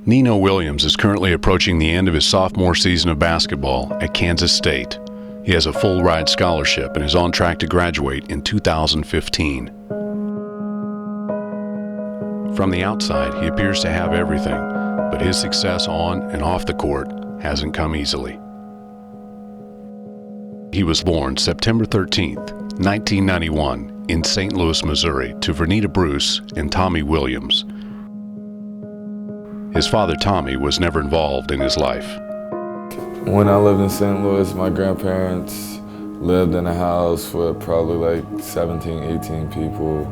Nino Williams is currently approaching the end of his sophomore season of basketball at Kansas State. He has a full-ride scholarship and is on track to graduate in 2015. From the outside, he appears to have everything, but his success on and off the court hasn't come easily. He was born September 13th, 1991, in St. Louis, Missouri, to Vernita Bruce and Tommy Williams. His father, Tommy, was never involved in his life. When I lived in St. Louis, my grandparents lived in a house with probably like 17, 18 people.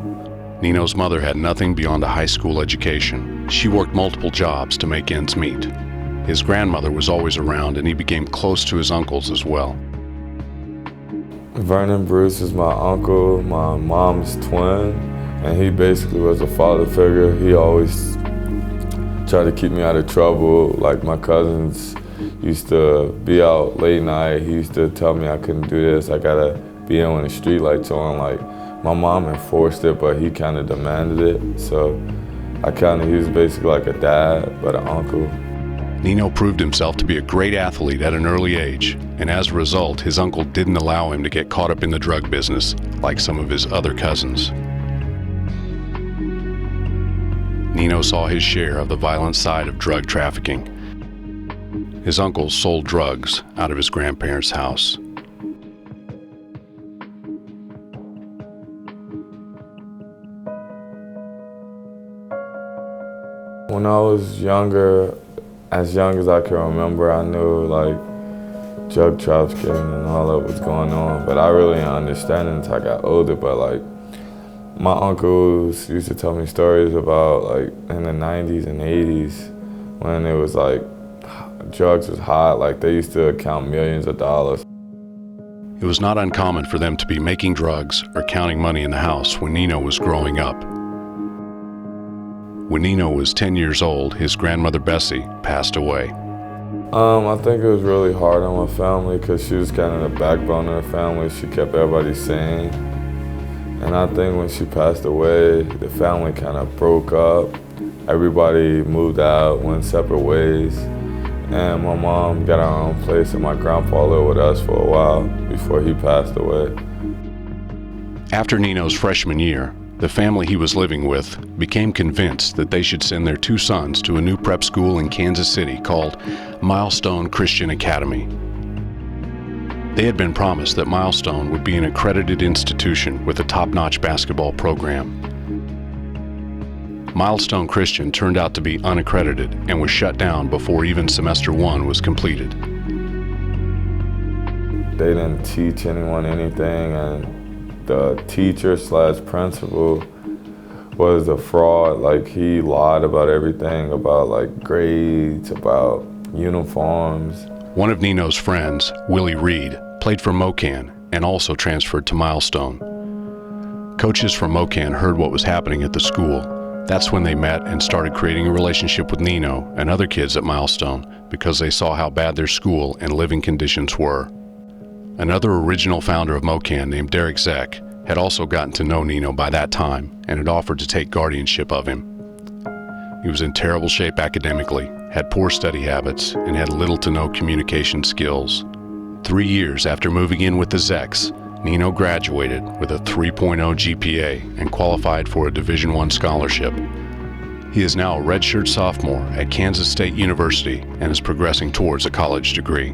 Nino's mother had nothing beyond a high school education. She worked multiple jobs to make ends meet. His grandmother was always around, and he became close to his uncles as well. Vernon Bruce is my uncle, my mom's twin, and he basically was a father figure. He always tried to keep me out of trouble. Like my cousins used to be out late night. He used to tell me I couldn't do this. I gotta be in when the street lights on. Like my mom enforced it, but he kind of demanded it. So he was basically like a dad, but an uncle. Nino proved himself to be a great athlete at an early age, and as a result, his uncle didn't allow him to get caught up in the drug business like some of his other cousins. Nino saw his share of the violent side of drug trafficking. His uncle sold drugs out of his grandparents' house. When I was younger, as young as I can remember, I knew like drug trafficking and all that was going on, but I really didn't understand it until I got older. But like my uncles used to tell me stories about like in the 90s and 80s when it was like drugs was hot, like they used to count millions of dollars. It was not uncommon for them to be making drugs or counting money in the house when Nino was growing up. When Nino was 10 years old, his grandmother Bessie passed away. I think it was really hard on my family because she was kind of the backbone of the family. She kept everybody sane. And I think when she passed away, the family kind of broke up. Everybody moved out, went separate ways. And my mom got her own place and my grandpa lived with us for a while before he passed away. After Nino's freshman year, the family he was living with became convinced that they should send their two sons to a new prep school in Kansas City called Milestone Christian Academy. They had been promised that Milestone would be an accredited institution with a top-notch basketball program. Milestone Christian turned out to be unaccredited and was shut down before even semester 1 was completed. They didn't teach anyone anything, and the teacher/principal was a fraud. Like he lied about everything, about like grades, about uniforms. One of Nino's friends, Willie Reed, played for MoKan and also transferred to Milestone. Coaches from MoKan heard what was happening at the school. That's when they met and started creating a relationship with Nino and other kids at Milestone because they saw how bad their school and living conditions were. Another original founder of MoKan named Derek Zeck had also gotten to know Nino by that time and had offered to take guardianship of him. He was in terrible shape academically, had poor study habits, and had little to no communication skills. 3 years after moving in with the Zecks, Nino graduated with a 3.0 GPA and qualified for a Division I scholarship. He is now a redshirt sophomore at Kansas State University and is progressing towards a college degree.